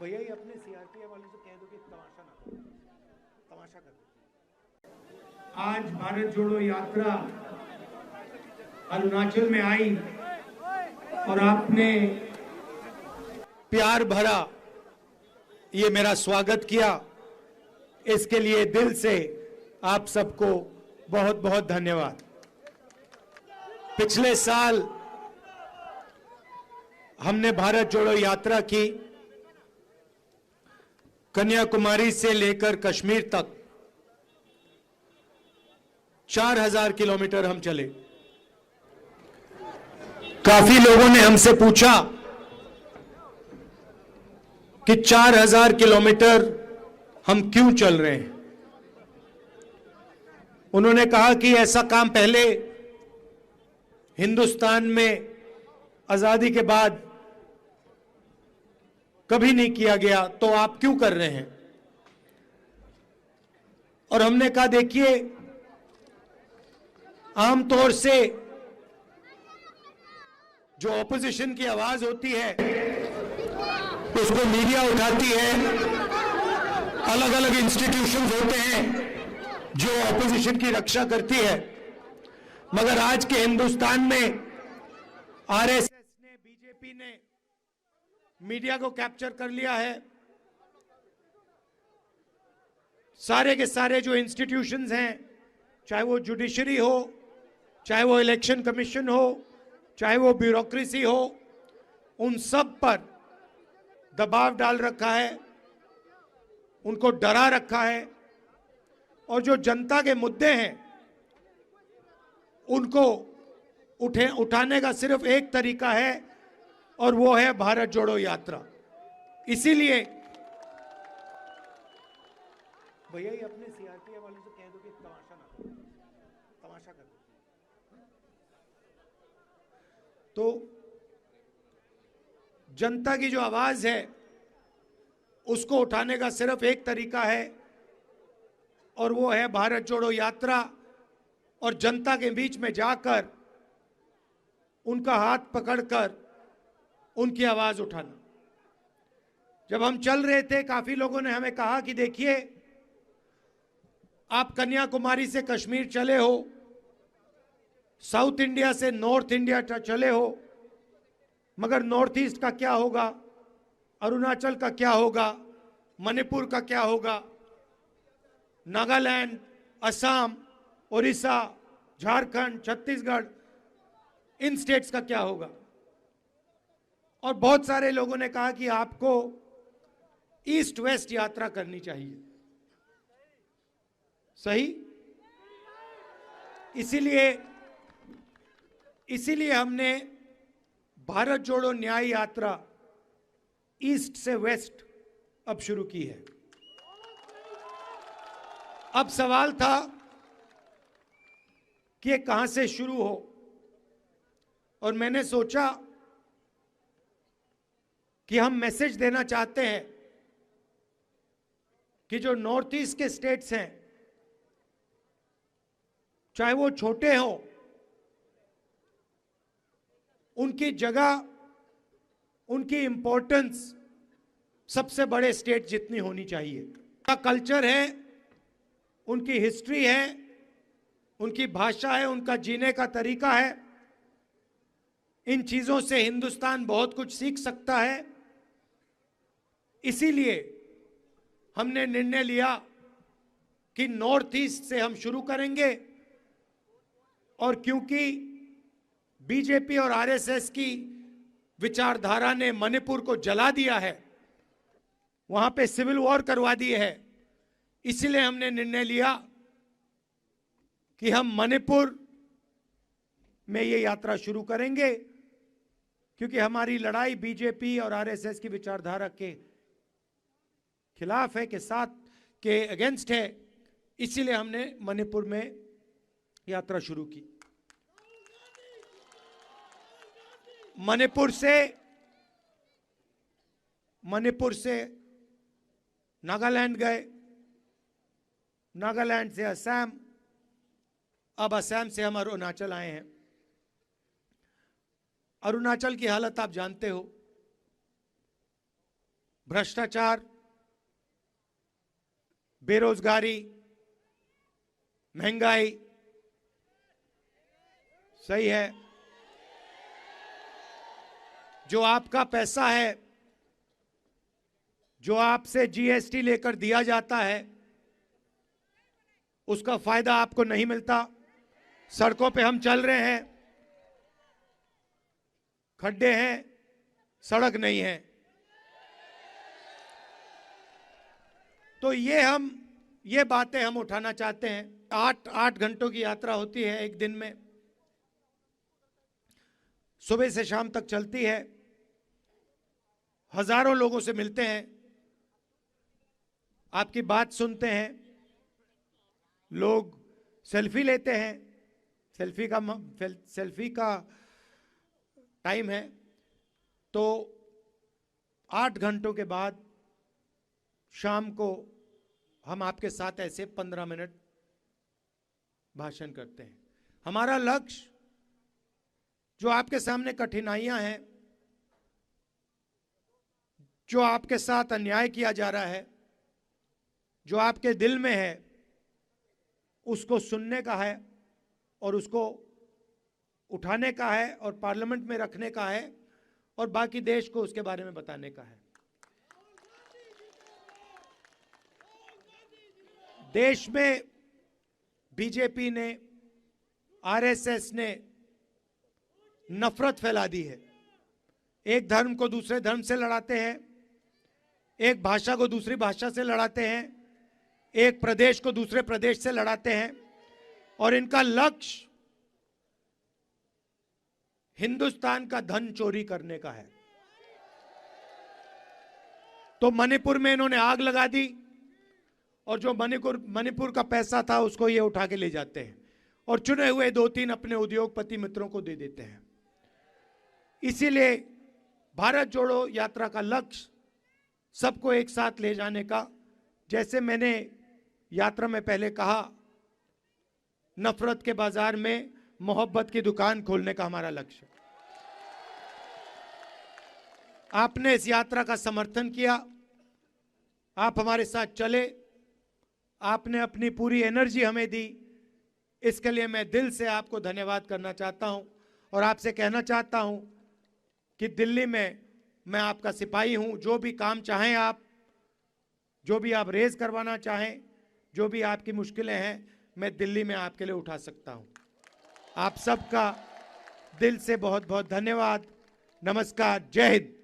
भैया ये अपने सीआरपीएफ वालों से कह दो कि तमाशा ना करो, तमाशा कर दो। आज भारत जोड़ो यात्रा अरुणाचल में आई और आपने प्यार भरा ये मेरा स्वागत किया, इसके लिए दिल से आप सबको बहुत बहुत धन्यवाद। पिछले साल हमने भारत जोड़ो यात्रा की, कन्याकुमारी से लेकर कश्मीर तक 4000 किलोमीटर हम चले। काफी लोगों ने हमसे पूछा कि 4000 किलोमीटर हम क्यों चल रहे हैं। उन्होंने कहा कि ऐसा काम पहले हिंदुस्तान में आजादी के बाद कभी नहीं किया गया, तो आप क्यों कर रहे हैं। और हमने कहा देखिए, आमतौर से जो ऑपोजिशन की आवाज होती है उसको मीडिया उठाती है, अलग अलग इंस्टीट्यूशंस होते हैं जो ऑपोजिशन की रक्षा करती है, मगर आज के हिंदुस्तान में आरएसएस ने, बीजेपी ने मीडिया को कैप्चर कर लिया है। सारे के सारे जो इंस्टीट्यूशंस हैं, चाहे वो जुडिशरी हो, चाहे वो इलेक्शन कमीशन हो, चाहे वो ब्यूरोक्रेसी हो, उन सब पर दबाव डाल रखा है, उनको डरा रखा है। और जो जनता के मुद्दे हैं उनको उठाने का सिर्फ एक तरीका है और वो है भारत जोड़ो यात्रा। इसीलिए भैया ये अपने सीआरपीएफ वालों से कह दो कि तमाशा ना करो, तमाशा कर दो। तो जनता की जो आवाज है उसको उठाने का सिर्फ एक तरीका है और वो है भारत जोड़ो यात्रा, और जनता के बीच में जाकर उनका हाथ पकड़कर उनकी आवाज उठाना। जब हम चल रहे थे, काफी लोगों ने हमें कहा कि देखिए, आप कन्याकुमारी से कश्मीर चले हो, साउथ इंडिया से नॉर्थ इंडिया चले हो, मगर नॉर्थ ईस्ट का क्या होगा, अरुणाचल का क्या होगा, मणिपुर का क्या होगा, नागालैंड, असम, उड़ीसा, झारखंड, छत्तीसगढ़, इन स्टेट्स का क्या होगा। और बहुत सारे लोगों ने कहा कि आपको ईस्ट वेस्ट यात्रा करनी चाहिए। सही? इसीलिए हमने भारत जोड़ो न्याय यात्रा ईस्ट से वेस्ट अब शुरू की है। अब सवाल था कि ये कहां से शुरू हो, और मैंने सोचा कि हम मैसेज देना चाहते हैं कि जो नॉर्थ ईस्ट के स्टेट्स हैं, चाहे वो छोटे हों, उनकी जगह, उनकी इंपॉर्टेंस सबसे बड़े स्टेट जितनी होनी चाहिए। उनका कल्चर है, उनकी हिस्ट्री है, उनकी भाषा है, उनका जीने का तरीका है। इन चीजों से हिंदुस्तान बहुत कुछ सीख सकता है। इसीलिए हमने निर्णय लिया कि नॉर्थ ईस्ट से हम शुरू करेंगे, और क्योंकि बीजेपी और आरएसएस की विचारधारा ने मणिपुर को जला दिया है, वहां पे सिविल वॉर करवा दी है, इसलिए हमने निर्णय लिया कि हम मणिपुर में ये यात्रा शुरू करेंगे, क्योंकि हमारी लड़ाई बीजेपी और आरएसएस की विचारधारा के खिलाफ है, के साथ, के अगेंस्ट है। इसीलिए हमने मणिपुर में यात्रा शुरू की। मणिपुर से नागालैंड गए, नागालैंड से असम, अब असम से हम अरुणाचल आए हैं। अरुणाचल की हालत आप जानते हो, भ्रष्टाचार, बेरोजगारी, महंगाई, सही है, जो आपका पैसा है, जो आपसे जीएसटी लेकर दिया जाता है, उसका फायदा आपको नहीं मिलता। सड़कों पे हम चल रहे हैं, खड्डे हैं, सड़क नहीं है। तो ये बातें हम उठाना चाहते हैं। 8 घंटों की यात्रा होती है एक दिन में, सुबह से शाम तक चलती है, हजारों लोगों से मिलते हैं, आपकी बात सुनते हैं, लोग सेल्फी लेते हैं, सेल्फी का टाइम है। तो 8 घंटों के बाद शाम को हम आपके साथ ऐसे 15 मिनट भाषण करते हैं। हमारा लक्ष्य, जो आपके सामने कठिनाइयां हैं, जो आपके साथ अन्याय किया जा रहा है, जो आपके दिल में है, उसको सुनने का है और उसको उठाने का है और पार्लियामेंट में रखने का है और बाकी देश को उसके बारे में बताने का है। देश में बीजेपी ने, आरएसएस ने नफरत फैला दी है। एक धर्म को दूसरे धर्म से लड़ाते हैं, एक भाषा को दूसरी भाषा से लड़ाते हैं, एक प्रदेश को दूसरे प्रदेश से लड़ाते हैं और इनका लक्ष्य हिंदुस्तान का धन चोरी करने का है। तो मणिपुर में इन्होंने आग लगा दी और जो मणिपुर का पैसा था उसको ये उठा के ले जाते हैं और चुने हुए 2-3 अपने उद्योगपति मित्रों को दे देते हैं। इसीलिए भारत जोड़ो यात्रा का लक्ष्य सबको एक साथ ले जाने का, जैसे मैंने यात्रा में पहले कहा, नफरत के बाजार में मोहब्बत की दुकान खोलने का हमारा लक्ष्य। आपने इस यात्रा का समर्थन किया, आप हमारे साथ चले, आपने अपनी पूरी एनर्जी हमें दी, इसके लिए मैं दिल से आपको धन्यवाद करना चाहता हूं और आपसे कहना चाहता हूं कि दिल्ली में मैं आपका सिपाही हूं। जो भी काम चाहें आप, जो भी आप रेज करवाना चाहें, जो भी आपकी मुश्किलें हैं, मैं दिल्ली में आपके लिए उठा सकता हूं। आप सबका दिल से बहुत बहुत धन्यवाद। नमस्कार, जय हिंद।